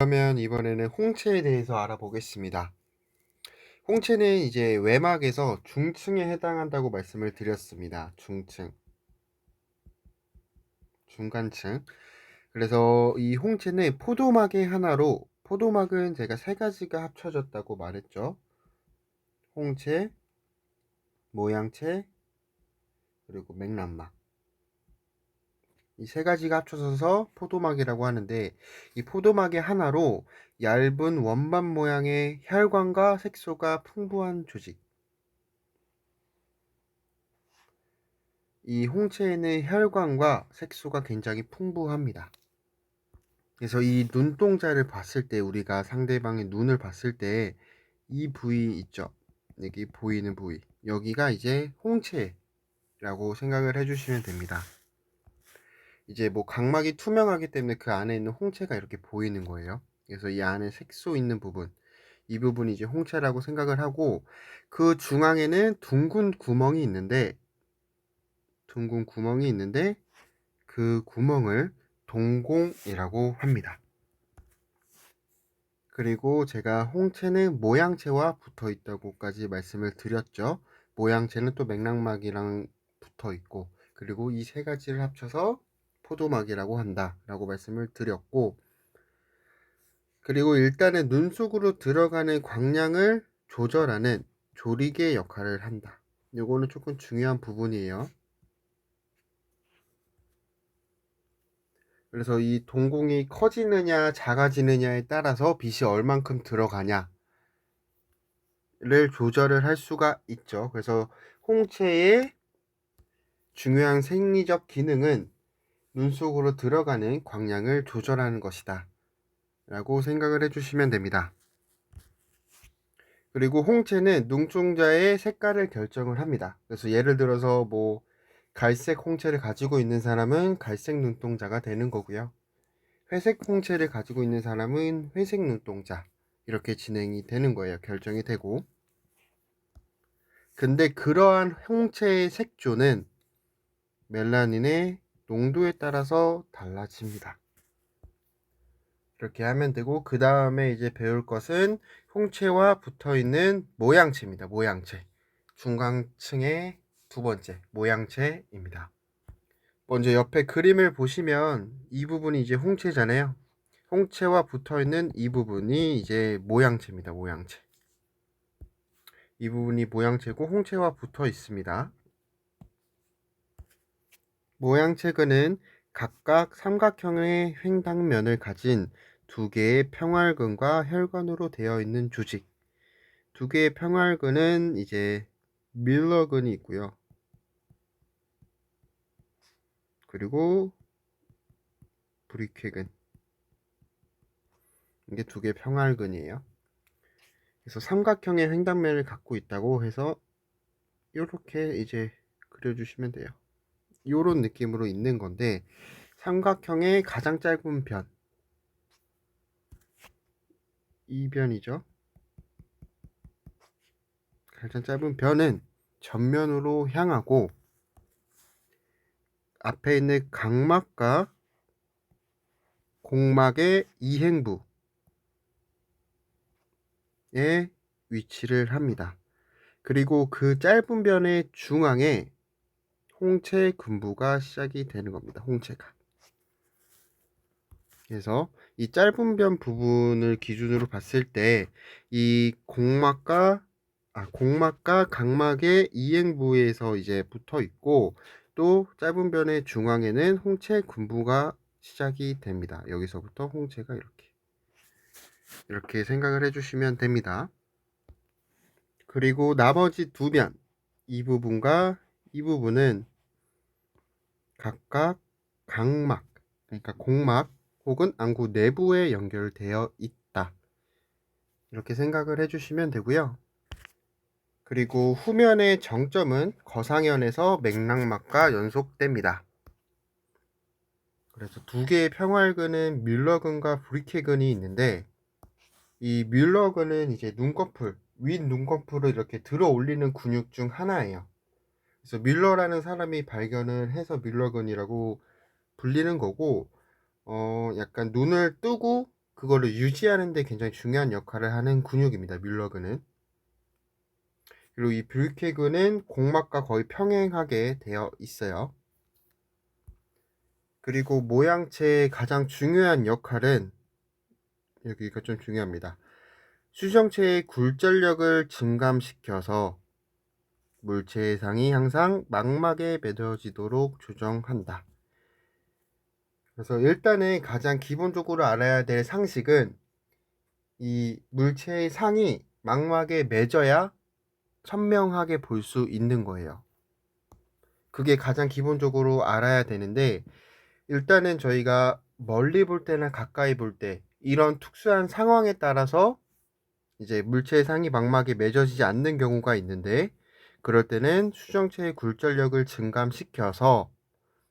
그러면 이번에는 홍채에 대해서 알아보겠습니다. 홍채는 이제 외막에서 중층에 해당한다고 말씀을 드렸습니다. 중층, 중간층. 그래서 이 홍채는 포도막의 하나로, 포도막은 제가 세 가지가 합쳐졌다고 말했죠. 홍채, 모양채, 그리고 맥락막. 이 세 가지가 합쳐져서 포도막이라고 하는데, 이 포도막의 하나로 얇은 원반 모양의 혈관과 색소가 풍부한 조직. 이 홍채에는 혈관과 색소가 굉장히 풍부합니다. 그래서 이 눈동자를 봤을 때, 우리가 상대방의 눈을 봤을 때 이 부위 있죠, 여기 보이는 부위, 여기가 이제 홍채라고 생각을 해주시면 됩니다. 이제 뭐 각막이 투명하기 때문에 그 안에 있는 홍채가 이렇게 보이는 거예요. 그래서 이 안에 색소 있는 부분, 이 부분이 이제 홍채라고 생각을 하고, 그 중앙에는 둥근 구멍이 있는데 그 구멍을 동공이라고 합니다. 그리고 제가 홍채는 모양채와 붙어 있다고까지 말씀을 드렸죠. 모양채는 또 맥락막이랑 붙어 있고, 그리고 이 세 가지를 합쳐서 포도막이라고 한다 라고 말씀을 드렸고, 그리고 일단은 눈 속으로 들어가는 광량을 조절하는 조리개 역할을 한다. 요거는 조금 중요한 부분이에요. 그래서 이 동공이 커지느냐 작아지느냐에 따라서 빛이 얼만큼 들어가냐를 조절을 할 수가 있죠. 그래서 홍채의 중요한 생리적 기능은 눈 속으로 들어가는 광량을 조절하는 것이다 라고 생각을 해주시면 됩니다. 그리고 홍채는 눈동자의 색깔을 결정을 합니다. 그래서 예를 들어서 뭐 갈색 홍채를 가지고 있는 사람은 갈색 눈동자가 되는 거고요. 회색 홍채를 가지고 있는 사람은 회색 눈동자, 이렇게 진행이 되는 거예요. 결정이 되고. 근데 그러한 홍채의 색조는 멜라닌의 농도에 따라서 달라집니다. 이렇게 하면 되고, 그 다음에 이제 배울 것은 홍채와 붙어있는 모양채입니다. 모양채. 중간층의 두 번째, 모양채입니다. 먼저 옆에 그림을 보시면 이 부분이 이제 홍채잖아요. 홍채와 붙어있는 이 부분이 이제 모양채입니다. 모양채. 이 부분이 모양채고 홍채와 붙어 있습니다. 모양채근은 각각 삼각형의 횡단면을 가진 두 개의 평활근과 혈관으로 되어 있는 조직. 두 개의 평활근은 이제 밀러근이 있고요. 그리고 브리케근. 이게 두 개의 평활근이에요. 그래서 삼각형의 횡단면을 갖고 있다고 해서 이렇게 이제 그려주시면 돼요. 이런 느낌으로 있는 건데, 삼각형의 가장 짧은 변, 이 변이죠. 가장 짧은 변은 전면으로 향하고, 앞에 있는 각막과 공막의 이행부에 위치를 합니다. 그리고 그 짧은 변의 중앙에 홍채 군부가 시작이 되는 겁니다. 홍채가. 그래서 이 짧은 변 부분을 기준으로 봤을 때 이 공막과 각막의 이행부에서 이제 붙어 있고, 또 짧은 변의 중앙에는 홍채 군부가 시작이 됩니다. 여기서부터 홍채가 이렇게 생각을 해주시면 됩니다. 그리고 나머지 두 변, 이 부분과 이 부분은 각각 각막, 그러니까 공막 혹은 안구 내부에 연결되어 있다, 이렇게 생각을 해주시면 되고요. 그리고 후면의 정점은 거상현에서 맥락막과 연속됩니다. 그래서 두 개의 평활근은 뮬러근과 브리케근이 있는데, 이 뮬러근은 이제 눈꺼풀, 윗 눈꺼풀을 이렇게 들어 올리는 근육 중 하나예요. 그래서 뮬러라는 사람이 발견을 해서 뮬러근이라고 불리는 거고, 약간 눈을 뜨고 그거를 유지하는 데 굉장히 중요한 역할을 하는 근육입니다. 뮬러근은. 그리고 이 뷰케근은 공막과 거의 평행하게 되어 있어요. 그리고 모양체의 가장 중요한 역할은 여기가 좀 중요합니다. 수정체의 굴절력을 증감시켜서 물체의 상이 항상 망막에 맺어지도록 조정한다. 그래서 일단은 가장 기본적으로 알아야 될 상식은 이 물체의 상이 망막에 맺어야 선명하게 볼 수 있는 거예요. 그게 가장 기본적으로 알아야 되는데, 일단은 저희가 멀리 볼 때나 가까이 볼 때 이런 특수한 상황에 따라서 이제 물체의 상이 망막에 맺어지지 않는 경우가 있는데, 그럴 때는 수정체의 굴절력을 증감시켜서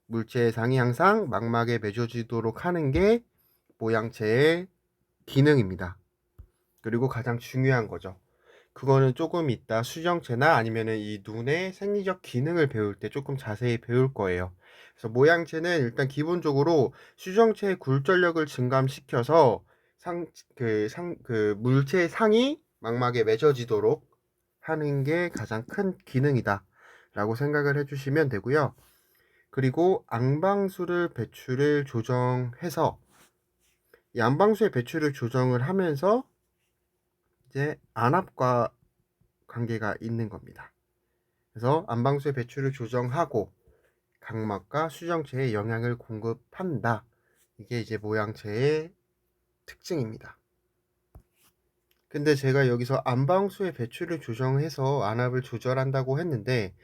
물체의 상이 항상 망막에 맺어지도록 하는 게 모양체의 기능입니다. 그리고 가장 중요한 거죠. 그거는 조금 이따 수정체나 아니면은 이 눈의 생리적 기능을 배울 때 조금 자세히 배울 거예요. 그래서 모양체는 일단 기본적으로 수정체의 굴절력을 증감시켜서 물체의 상이 망막에 맺어지도록 하는 게 가장 큰 기능이다 라고 생각을 해주시면 되고요. 그리고 앙방수를 배출을 조정해서 이 앙방수의 배출을 조정을 하면서 이제 안압과 관계가 있는 겁니다. 그래서 안방수의 배출을 조정하고 각막과 수정체에 영양을 공급한다. 이게 이제 모양체의 특징입니다. 근데 제가 여기서 안방수의 배출을 조정해서 안압을 조절한다고 했는데,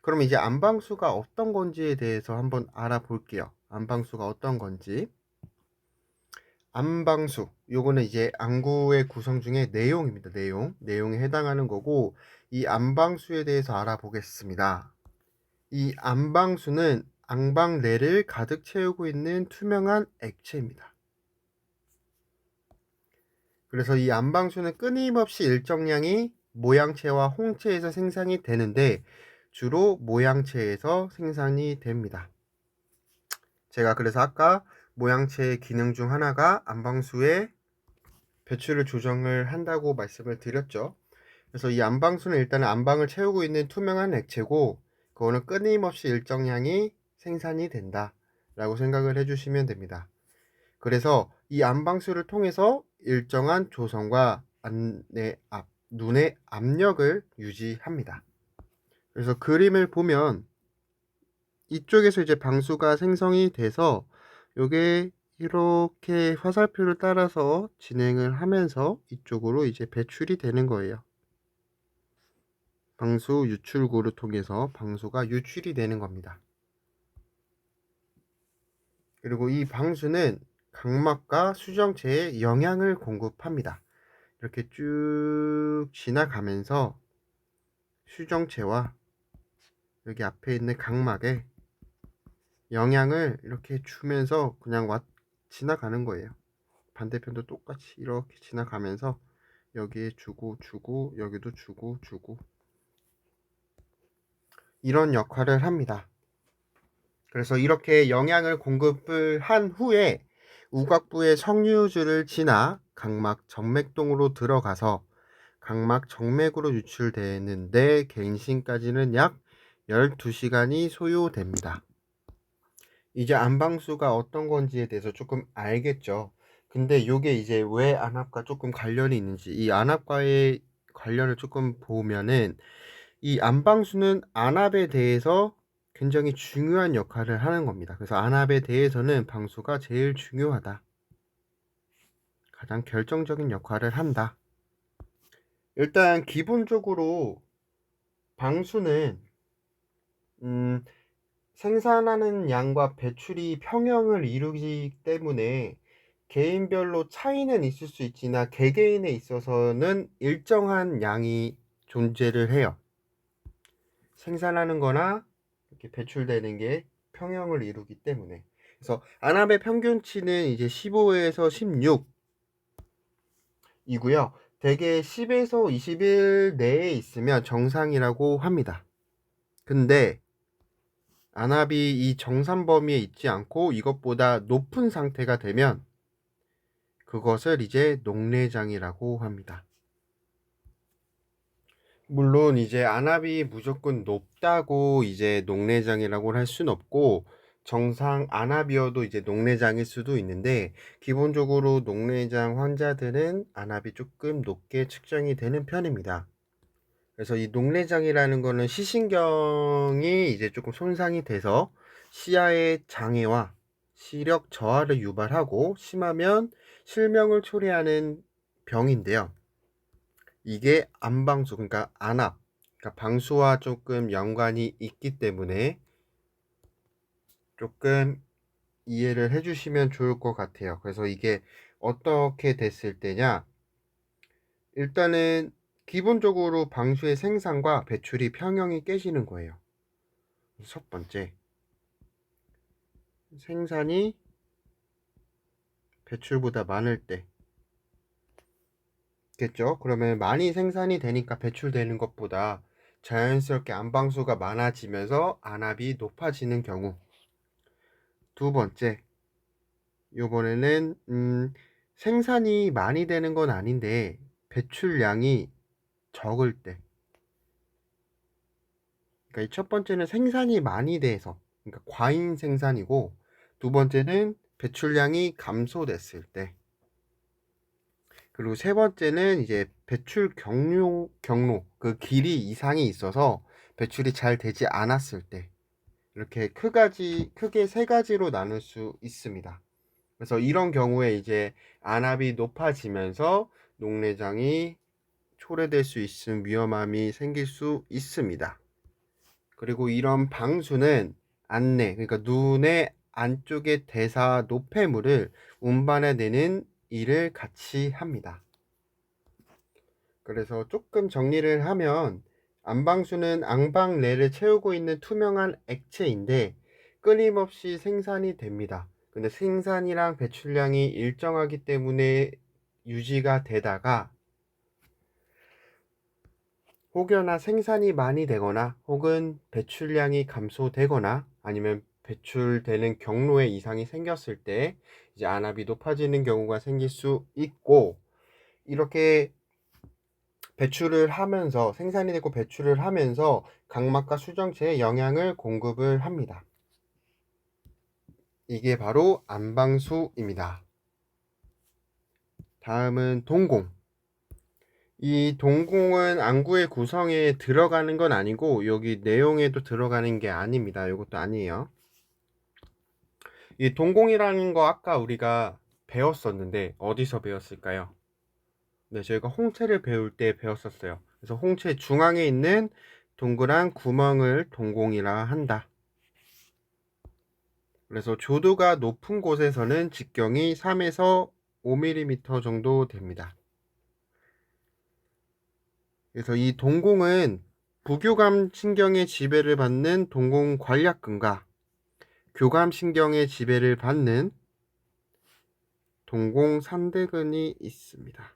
그럼 이제 안방수가 어떤 건지에 대해서 한번 알아볼게요. 안방수가 어떤 건지. 안방수, 요거는 이제 안구의 구성 중에 내용입니다. 내용에 해당하는 거고, 이 안방수에 대해서 알아보겠습니다. 이 안방수는 앙방 내를 가득 채우고 있는 투명한 액체입니다. 그래서 이 안방수는 끊임없이 일정량이 모양체와 홍체에서 생산이 되는데, 주로 모양체에서 생산이 됩니다. 제가 그래서 아까 모양체의 기능 중 하나가 안방수의 배출을 조정을 한다고 말씀을 드렸죠. 그래서 이 안방수는 일단 안방을 채우고 있는 투명한 액체고, 그거는 끊임없이 일정량이 생산이 된다 라고 생각을 해주시면 됩니다. 그래서 이 안방수를 통해서 일정한 조성과 눈의 압력을 유지합니다. 그래서 그림을 보면 이쪽에서 이제 방수가 생성이 돼서 요게 이렇게 화살표를 따라서 진행을 하면서 이쪽으로 이제 배출이 되는 거예요. 방수 유출구를 통해서 방수가 유출이 되는 겁니다. 그리고 이 방수는 각막과 수정체에 영양을 공급합니다. 이렇게 쭉 지나가면서 수정체와 여기 앞에 있는 각막에 영양을 이렇게 주면서 그냥 지나가는 거예요. 반대편도 똑같이 이렇게 지나가면서 여기에 주고 여기도 주고 이런 역할을 합니다. 그래서 이렇게 영양을 공급을 한 후에 우각부의 석류줄을 지나 각막 정맥동으로 들어가서 각막 정맥으로 유출되는데 갱신까지는 약 12시간이 소요됩니다. 이제 안방수가 어떤 건지에 대해서 조금 알겠죠. 근데 이게 이제 왜 안압과 조금 관련이 있는지, 이 안압과의 관련을 조금 보면은 이 안방수는 안압에 대해서 굉장히 중요한 역할을 하는 겁니다. 그래서 안압에 대해서는 방수가 제일 중요하다. 가장 결정적인 역할을 한다. 일단 기본적으로 방수는 생산하는 양과 배출이 평형을 이루기 때문에 개인별로 차이는 있을 수 있지만 개개인에 있어서는 일정한 양이 존재를 해요. 생산하는 거나 이렇게 배출되는 게 평형을 이루기 때문에. 그래서 안압의 평균치는 이제 15에서 16이고요. 대개 10에서 20일 내에 있으면 정상이라고 합니다. 근데 안압이 이 정상 범위에 있지 않고 이것보다 높은 상태가 되면 그것을 이제 녹내장이라고 합니다. 물론 이제 안압이 무조건 높다고 이제 녹내장이라고 할 순 없고, 정상 안압이어도 이제 녹내장일 수도 있는데, 기본적으로 녹내장 환자들은 안압이 조금 높게 측정이 되는 편입니다. 그래서 이 녹내장이라는 거는 시신경이 이제 조금 손상이 돼서 시야의 장애와 시력 저하를 유발하고, 심하면 실명을 초래하는 병인데요. 이게 안방수, 그러니까 안압, 그러니까 방수와 조금 연관이 있기 때문에 조금 이해를 해주시면 좋을 것 같아요. 그래서 이게 어떻게 됐을 때냐? 일단은 기본적으로 방수의 생산과 배출이 평형이 깨지는 거예요. 첫 번째, 생산이 배출보다 많을 때 겠죠? 그러면 많이 생산이 되니까 배출되는 것보다 자연스럽게 안방수가 많아지면서 안압이 높아지는 경우. 두 번째, 요번에는 생산이 많이 되는 건 아닌데 배출량이 적을 때. 그러니까 이 첫 번째는 생산이 많이 돼서, 그러니까 과잉 생산이고, 두 번째는 배출량이 감소됐을 때. 그리고 세 번째는 이제 배출 경로 그 길이 이상이 있어서 배출이 잘 되지 않았을 때. 이렇게 크게 세 가지로 나눌 수 있습니다. 그래서 이런 경우에 이제 안압이 높아지면서 녹내장이 초래될 수 있는 위험함이 생길 수 있습니다. 그리고 이런 방수는 안내, 그러니까 눈의 안쪽의 대사 노폐물을 운반해내는 일을 같이 합니다. 그래서 조금 정리를 하면, 안방수는 앙방내를 채우고 있는 투명한 액체인데 끊임없이 생산이 됩니다. 근데 생산이랑 배출량이 일정하기 때문에 유지가 되다가, 혹여나 생산이 많이 되거나 혹은 배출량이 감소되거나 아니면 배출되는 경로에 이상이 생겼을 때 이제 안압이 높아지는 경우가 생길 수 있고, 이렇게 배출을 하면서 생산이 되고 배출을 하면서 각막과 수정체에 영양을 공급을 합니다. 이게 바로 안방수입니다. 다음은 동공. 이 동공은 안구의 구성에 들어가는 건 아니고 여기 내용에도 들어가는 게 아닙니다. 이것도 아니에요. 이 동공이라는 거 아까 우리가 배웠었는데 어디서 배웠을까요? 네, 저희가 홍채를 배울 때 배웠었어요. 그래서 홍채 중앙에 있는 동그란 구멍을 동공이라 한다. 그래서 조도가 높은 곳에서는 직경이 3에서 5mm 정도 됩니다. 그래서 이 동공은 부교감 신경의 지배를 받는 동공 관략근과 교감 신경의 지배를 받는 동공 산대근이 있습니다.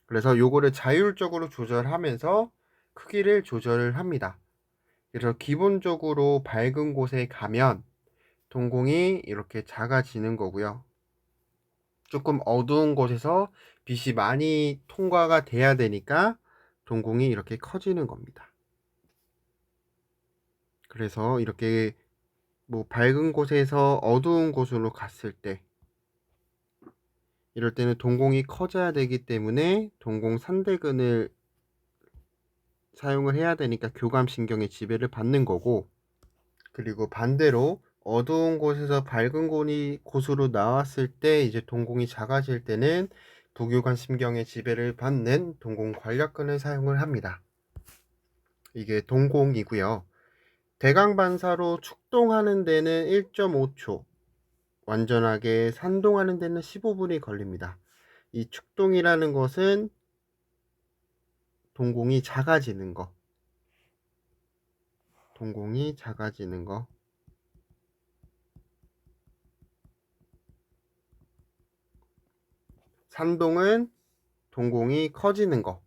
그래서 요거를 자율적으로 조절하면서 크기를 조절을 합니다. 그래서 기본적으로 밝은 곳에 가면 동공이 이렇게 작아지는 거고요. 조금 어두운 곳에서 빛이 많이 통과가 돼야 되니까 동공이 이렇게 커지는 겁니다. 그래서 이렇게 뭐 밝은 곳에서 어두운 곳으로 갔을 때, 이럴 때는 동공이 커져야 되기 때문에 동공 산대근을 사용을 해야 되니까 교감신경의 지배를 받는 거고, 그리고 반대로 어두운 곳에서 밝은 곳으로 나왔을 때 이제 동공이 작아질 때는 부교감 신경의 지배를 받는 동공 관략근을 사용을 합니다. 이게 동공이고요. 대강반사로 축동하는 데는 1.5초, 완전하게 산동하는 데는 15분이 걸립니다. 이 축동이라는 것은 동공이 작아지는 거, 동공이 작아지는 거. 산동은 동공이 커지는 거.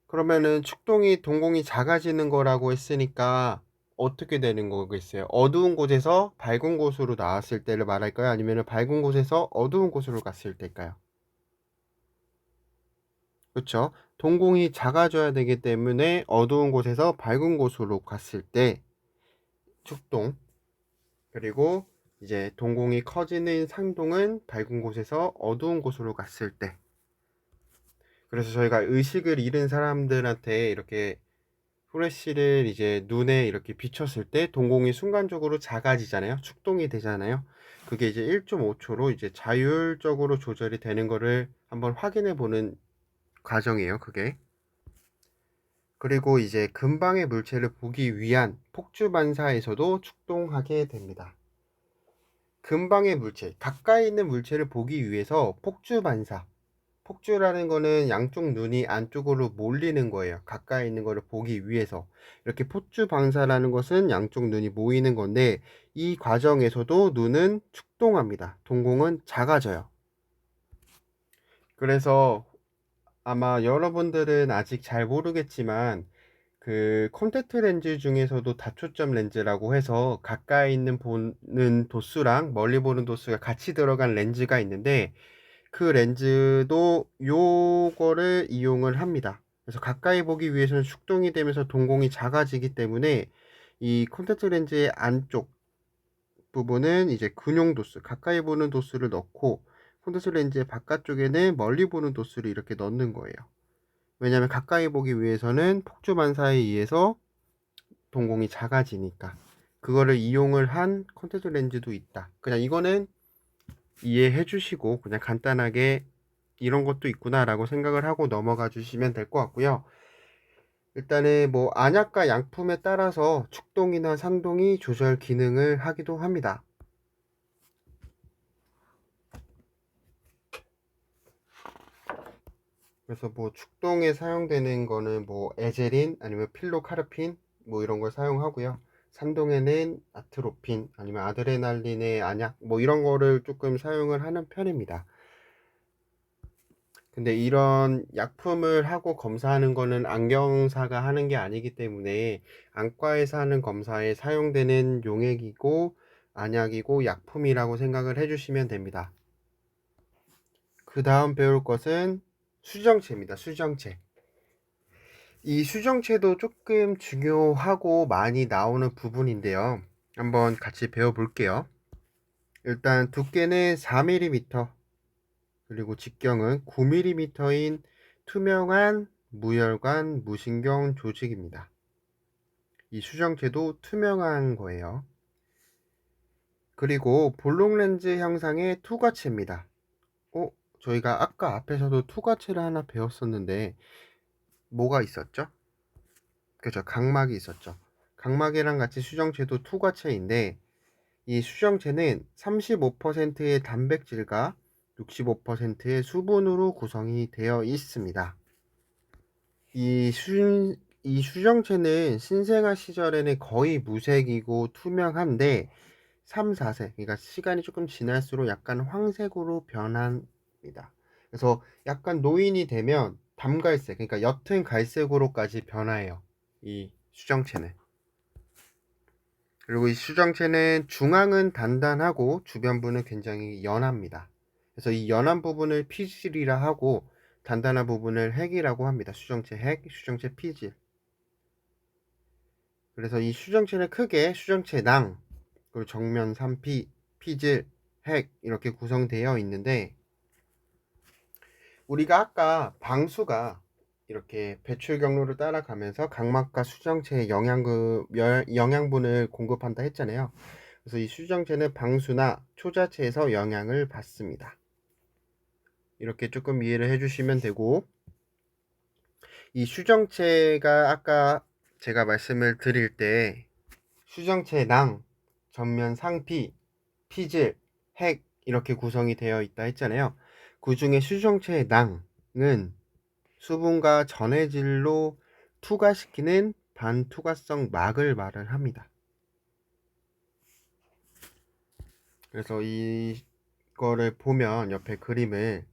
그러면은 축동이 동공이 작아지는 거라고 했으니까 어떻게 되는 거겠어요? 어두운 곳에서 밝은 곳으로 나왔을 때를 말할까요? 아니면 밝은 곳에서 어두운 곳으로 갔을 때일까요? 그쵸? 동공이 작아져야 되기 때문에 어두운 곳에서 밝은 곳으로 갔을 때 축동, 그리고 이제 동공이 커지는 상동은 밝은 곳에서 어두운 곳으로 갔을 때. 그래서 저희가 의식을 잃은 사람들한테 이렇게 후레쉬를 이제 눈에 이렇게 비췄을 때 동공이 순간적으로 작아지잖아요. 축동이 되잖아요. 그게 이제 1.5초로 이제 자율적으로 조절이 되는 거를 한번 확인해 보는 과정이에요, 그게. 그리고 이제 근방의 물체를 보기 위한 폭주 반사에서도 축동하게 됩니다. 근방의 물체, 가까이 있는 물체를 보기 위해서 폭주 반사. 폭주라는 거는 양쪽 눈이 안쪽으로 몰리는 거예요. 가까이 있는 거를 보기 위해서. 이렇게 폭주 반사라는 것은 양쪽 눈이 모이는 건데, 이 과정에서도 눈은 축동합니다. 동공은 작아져요. 그래서 아마 여러분들은 아직 잘 모르겠지만, 그 콘택트 렌즈 중에서도 다초점 렌즈라고 해서 가까이 있는 보는 도수랑 멀리 보는 도수가 같이 들어간 렌즈가 있는데, 그 렌즈도 요거를 이용을 합니다. 그래서 가까이 보기 위해서는 축동이 되면서 동공이 작아지기 때문에 이 콘택트 렌즈의 안쪽 부분은 이제 근용 도수, 가까이 보는 도수를 넣고, 콘택트 렌즈의 바깥쪽에는 멀리 보는 도수를 이렇게 넣는 거예요. 왜냐하면 가까이 보기 위해서는 폭주 반사에 의해서 동공이 작아지니까. 그거를 이용을 한 콘택트 렌즈도 있다. 그냥 이거는 이해해 주시고 그냥 간단하게 이런 것도 있구나라고 생각을 하고 넘어가 주시면 될 것 같고요. 일단은 뭐 안약과 약품에 따라서 축동이나 상동이 조절 기능을 하기도 합니다. 그래서 뭐 축동에 사용되는 거는 뭐 에제린 아니면 필로카르핀 뭐 이런 걸 사용하고요. 산동에는 아트로핀 아니면 아드레날린의 안약 뭐 이런 거를 조금 사용을 하는 편입니다. 근데 이런 약품을 하고 검사하는 거는 안경사가 하는 게 아니기 때문에 안과에서 하는 검사에 사용되는 용액이고 안약이고 약품이라고 생각을 해주시면 됩니다. 그 다음 배울 것은 수정체입니다. 수정체. 이 수정체도 조금 중요하고 많이 나오는 부분인데요. 한번 같이 배워볼게요. 일단 두께는 4mm, 그리고 직경은 9mm인 투명한 무혈관 무신경 조직입니다. 이 수정체도 투명한 거예요. 그리고 볼록 렌즈 형상의 투과체입니다. 저희가 아까 앞에서도 투과체를 하나 배웠었는데 뭐가 있었죠? 그죠, 각막이 있었죠. 각막이랑 같이 수정체도 투과체인데 이 수정체는 35%의 단백질과 65%의 수분으로 구성이 되어 있습니다. 이 수정체는 신생아 시절에는 거의 무색이고 투명한데 3, 4세, 그러니까 시간이 조금 지날수록 약간 황색으로 변합니다. 그래서 약간 노인이 되면 담갈색, 그러니까 옅은 갈색으로까지 변화해요. 이 수정체는. 그리고 이 수정체는 중앙은 단단하고 주변부는 굉장히 연합니다. 그래서 이 연한 부분을 피질이라 하고 단단한 부분을 핵이라고 합니다. 수정체 핵, 수정체 피질. 그래서 이 수정체는 크게 수정체 낭, 그리고 정면 3피, 피질, 핵 이렇게 구성되어 있는데 우리가 아까 방수가 이렇게 배출 경로를 따라가면서 각막과 수정체에 영양분을 공급한다 했잖아요. 그래서 이 수정체는 방수나 초자체에서 영향을 받습니다. 이렇게 조금 이해를 해주시면 되고, 이 수정체가 아까 제가 말씀을 드릴 때 수정체 낭, 전면 상피, 피질, 핵 이렇게 구성이 되어 있다 했잖아요. 그 중에 수정체 낭은 수분과 전해질로 투과시키는 반투과성 막을 말을 합니다. 그래서 이거를 보면 옆에 그림을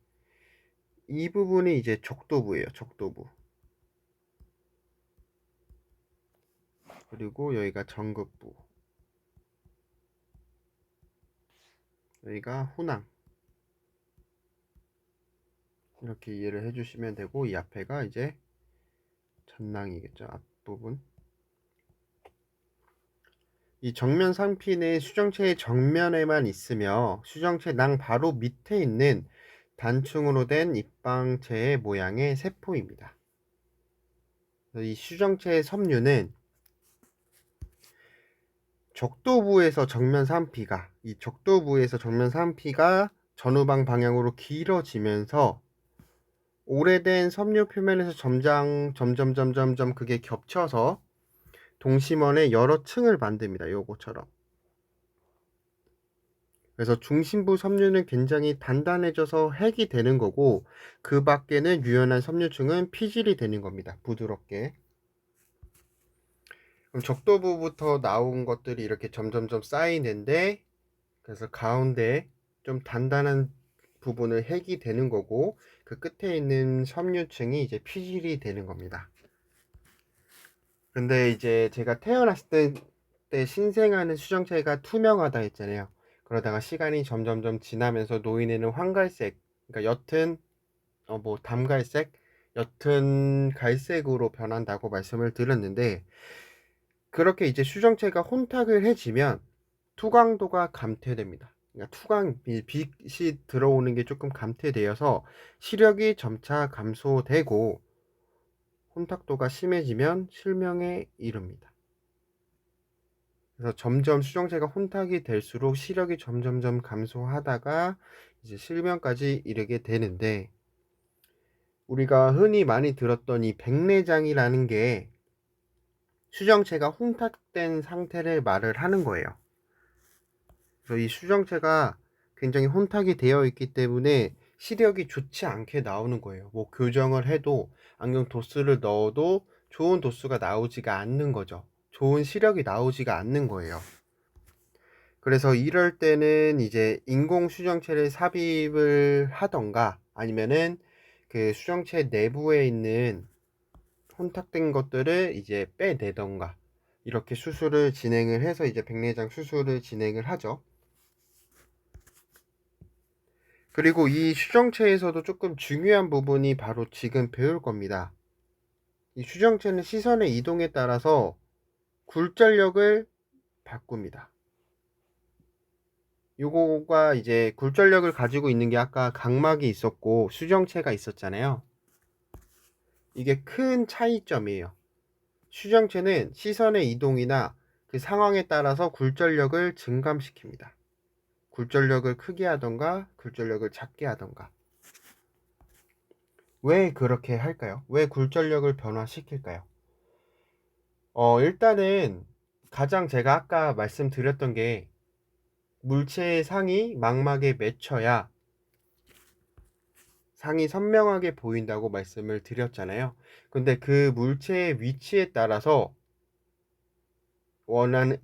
이 부분이 이제 족도부예요. 족도부. 그리고 여기가 전극부, 여기가 후낭. 이렇게 이해를 해주시면 되고, 이 앞에가 이제 전낭이겠죠. 앞부분. 이 정면 상피는 수정체의 정면에만 있으며 수정체 낭 바로 밑에 있는 단충으로 된 입방체의 모양의 세포입니다. 이 수정체의 섬유는 적도부에서 정면 상피가, 이 적도부에서 정면 상피가 전후방 방향으로 길어지면서 오래된 섬유 표면에서 점점 그게 겹쳐서 동심원의 여러 층을 만듭니다. 요거처럼. 그래서 중심부 섬유는 굉장히 단단해져서 핵이 되는 거고, 그 밖에는 유연한 섬유층은 피질이 되는 겁니다. 부드럽게. 그럼 적도부부터 나온 것들이 이렇게 점점점 쌓이는데, 그래서 가운데 좀 단단한 부분을 핵이 되는 거고, 그 끝에 있는 섬유층이 이제 피질이 되는 겁니다. 근데 이제 제가 태어났을 때 신생아는 수정체가 투명하다 했잖아요. 그러다가 시간이 점점점 지나면서 노인에는 황갈색, 그러니까 옅은 뭐 담갈색, 옅은 갈색으로 변한다고 말씀을 드렸는데, 그렇게 이제 수정체가 혼탁을 해지면 투광도가 감퇴됩니다. 그러니까 빛이 들어오는 게 조금 감퇴되어서 시력이 점차 감소되고 혼탁도가 심해지면 실명에 이릅니다. 그래서 점점 수정체가 혼탁이 될수록 시력이 점점점 감소하다가 이제 실명까지 이르게 되는데, 우리가 흔히 많이 들었던 이 백내장이라는 게 수정체가 혼탁된 상태를 말을 하는 거예요. 그래서 이 수정체가 굉장히 혼탁이 되어 있기 때문에 시력이 좋지 않게 나오는 거예요. 뭐 교정을 해도 안경 도수를 넣어도 좋은 도수가 나오지가 않는 거죠. 좋은 시력이 나오지가 않는 거예요. 그래서 이럴 때는 이제 인공 수정체를 삽입을 하던가 아니면은 그 수정체 내부에 있는 혼탁된 것들을 이제 빼내던가 이렇게 수술을 진행을 해서 이제 백내장 수술을 진행을 하죠. 그리고 이 수정체에서도 조금 중요한 부분이 바로 지금 배울 겁니다. 이 수정체는 시선의 이동에 따라서 굴절력을 바꿉니다. 요거가 이제 굴절력을 가지고 있는 게 아까 각막이 있었고 수정체가 있었잖아요. 이게 큰 차이점이에요. 수정체는 시선의 이동이나 그 상황에 따라서 굴절력을 증감시킵니다. 굴절력을 크게 하던가 굴절력을 작게 하던가. 왜 그렇게 할까요? 왜 굴절력을 변화시킬까요? 일단은 가장 제가 아까 말씀드렸던 게 물체의 상이 망막에 맺혀야 상이 선명하게 보인다고 말씀을 드렸잖아요. 근데 그 물체의 위치에 따라서 원하는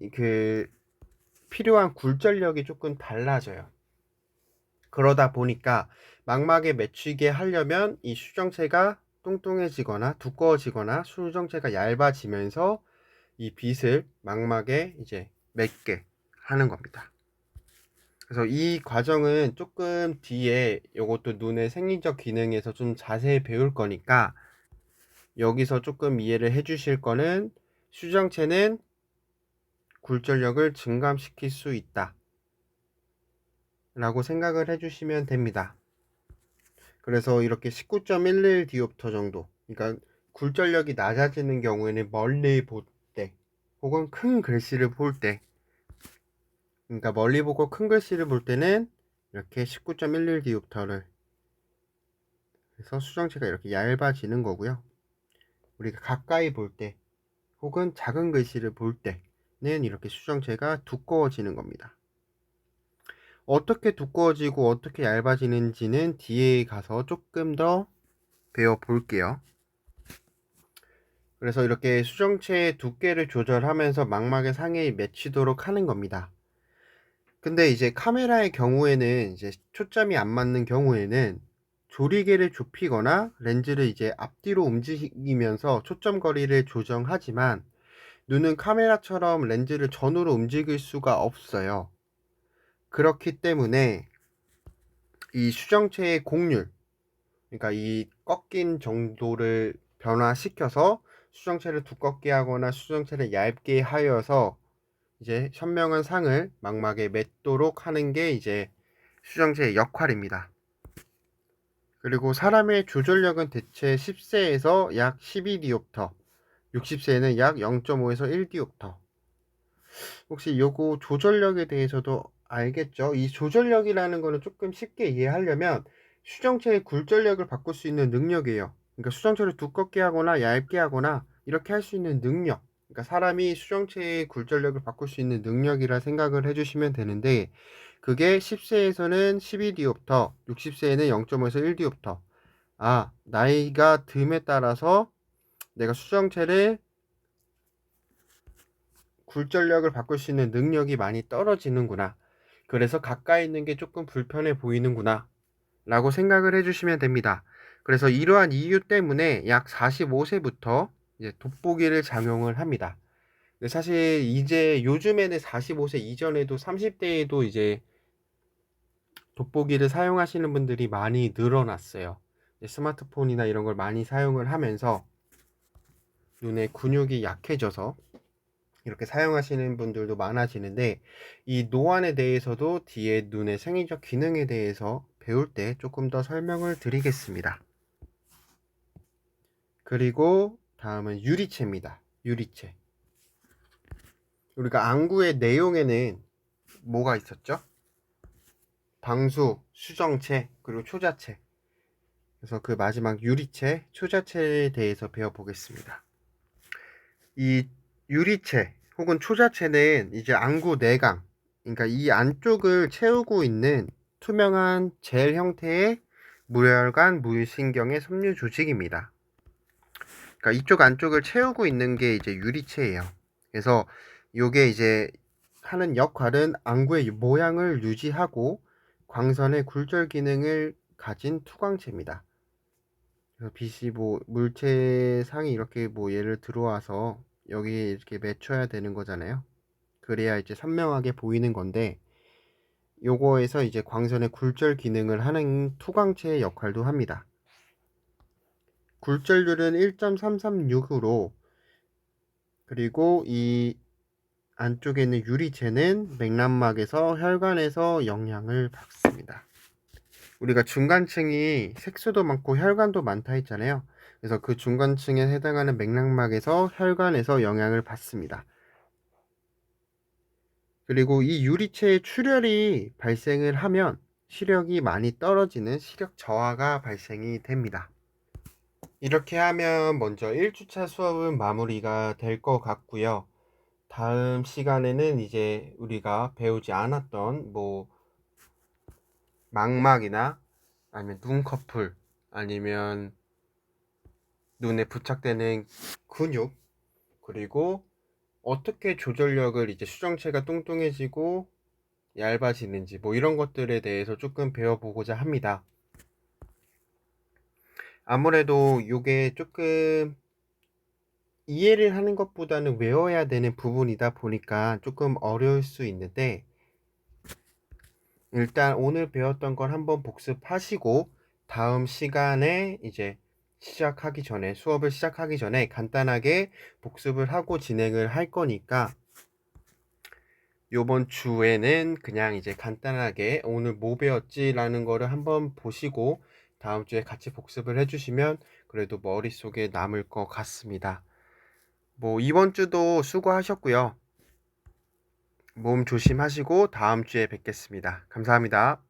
필요한 굴절력이 조금 달라져요. 그러다 보니까 망막에 맺히게 하려면 이 수정체가 뚱뚱해지거나 두꺼워지거나 수정체가 얇아지면서 이 빛을 망막에 이제 맺게 하는 겁니다. 그래서 이 과정은 조금 뒤에 이것도 눈의 생리적 기능에서 좀 자세히 배울 거니까 여기서 조금 이해를 해 주실 거는 수정체는 굴절력을 증감시킬 수 있다 라고 생각을 해 주시면 됩니다. 그래서 이렇게 19.11 디옵터 정도, 그러니까 굴절력이 낮아지는 경우에는 멀리 볼 때 혹은 큰 글씨를 볼 때, 그러니까 멀리 보고 큰 글씨를 볼 때는 이렇게 19.11 디옵터를 해서 수정체가 이렇게 얇아지는 거고요. 우리가 가까이 볼 때 혹은 작은 글씨를 볼 때는 이렇게 수정체가 두꺼워지는 겁니다. 어떻게 두꺼워지고 어떻게 얇아지는지는 뒤에 가서 조금 더 배워볼게요. 그래서 이렇게 수정체의 두께를 조절하면서 망막의 상에 맺히도록 하는 겁니다. 근데 이제 카메라의 경우에는 이제 초점이 안 맞는 경우에는 조리개를 좁히거나 렌즈를 이제 앞뒤로 움직이면서 초점 거리를 조정하지만 눈은 카메라처럼 렌즈를 전후로 움직일 수가 없어요. 그렇기 때문에 이 수정체의 곡률, 그러니까 이 꺾인 정도를 변화시켜서 수정체를 두껍게 하거나 수정체를 얇게 하여서 이제 선명한 상을 망막에 맺도록 하는 게 이제 수정체의 역할입니다. 그리고 사람의 조절력은 대체 10세에서 약 12디옵터, 60세에는 약 0.5에서 1디옵터. 혹시 요거 조절력에 대해서도 알겠죠? 이 조절력이라는 거는 조금 쉽게 이해하려면 수정체의 굴절력을 바꿀 수 있는 능력이에요. 그러니까 수정체를 두껍게 하거나 얇게 하거나 이렇게 할 수 있는 능력. 그러니까 사람이 수정체의 굴절력을 바꿀 수 있는 능력이라 생각을 해주시면 되는데 그게 10세에서는 12디옵터, 60세에는 0.5에서 1디옵터. 아, 나이가 듦에 따라서 내가 수정체를 굴절력을 바꿀 수 있는 능력이 많이 떨어지는구나. 그래서 가까이 있는 게 조금 불편해 보이는구나. 라고 생각을 해주시면 됩니다. 그래서 이러한 이유 때문에 약 45세부터 이제 돋보기를 장용을 합니다. 근데 사실 이제 요즘에는 45세 이전에도 30대에도 이제 돋보기를 사용하시는 분들이 많이 늘어났어요. 스마트폰이나 이런 걸 많이 사용을 하면서 눈의 근육이 약해져서 이렇게 사용하시는 분들도 많아지는데 이 노안에 대해서도 뒤에 눈의 생리적 기능에 대해서 배울 때 조금 더 설명을 드리겠습니다. 그리고 다음은 유리체입니다. 유리체. 우리가 안구의 내용에는 뭐가 있었죠? 방수, 수정체, 그리고 초자체. 그래서 그 마지막 유리체, 초자체에 대해서 배워보겠습니다. 이 유리체 혹은 초자체는 이제 안구 내강, 그러니까 이 안쪽을 채우고 있는 투명한 젤 형태의 무혈관 무신경의 섬유 조직입니다. 그러니까 이쪽 안쪽을 채우고 있는 게 이제 유리체예요. 그래서 요게 이제 하는 역할은 안구의 모양을 유지하고 광선의 굴절 기능을 가진 투광체입니다. 그래서 빛이 뭐 물체상이 이렇게 뭐 얘를 들어와서 여기에 이렇게 맺혀야 되는 거잖아요. 그래야 이제 선명하게 보이는 건데 요거에서 이제 광선의 굴절 기능을 하는 투광체의 역할도 합니다. 굴절률은 1.336으로 그리고 이 안쪽에 있는 유리체는 맥남막에서 혈관에서 영향을 받습니다. 우리가 중간층이 색소도 많고 혈관도 많다 했잖아요. 그래서 그 중간층에 해당하는 맥락막에서 혈관에서 영향을 받습니다. 그리고 이 유리체의 출혈이 발생을 하면 시력이 많이 떨어지는 시력 저하가 발생이 됩니다. 이렇게 하면 먼저 1주차 수업은 마무리가 될 것 같고요. 다음 시간에는 이제 우리가 배우지 않았던 뭐 망막이나 아니면 눈꺼풀 아니면 눈에 부착되는 근육 그리고 어떻게 조절력을 이제 수정체가 뚱뚱해지고 얇아지는지 뭐 이런 것들에 대해서 조금 배워보고자 합니다. 아무래도 이게 조금 이해를 하는 것보다는 외워야 되는 부분이다 보니까 조금 어려울 수 있는데 일단 오늘 배웠던 걸 한번 복습하시고 다음 시간에 이제 수업을 시작하기 전에 간단하게 복습을 하고 진행을 할 거니까 요번 주에는 그냥 이제 간단하게 오늘 뭐 배웠지 라는 거를 한번 보시고 다음 주에 같이 복습을 해주시면 그래도 머릿속에 남을 것 같습니다. 뭐 이번 주도 수고하셨고요. 몸 조심하시고 다음 주에 뵙겠습니다. 감사합니다.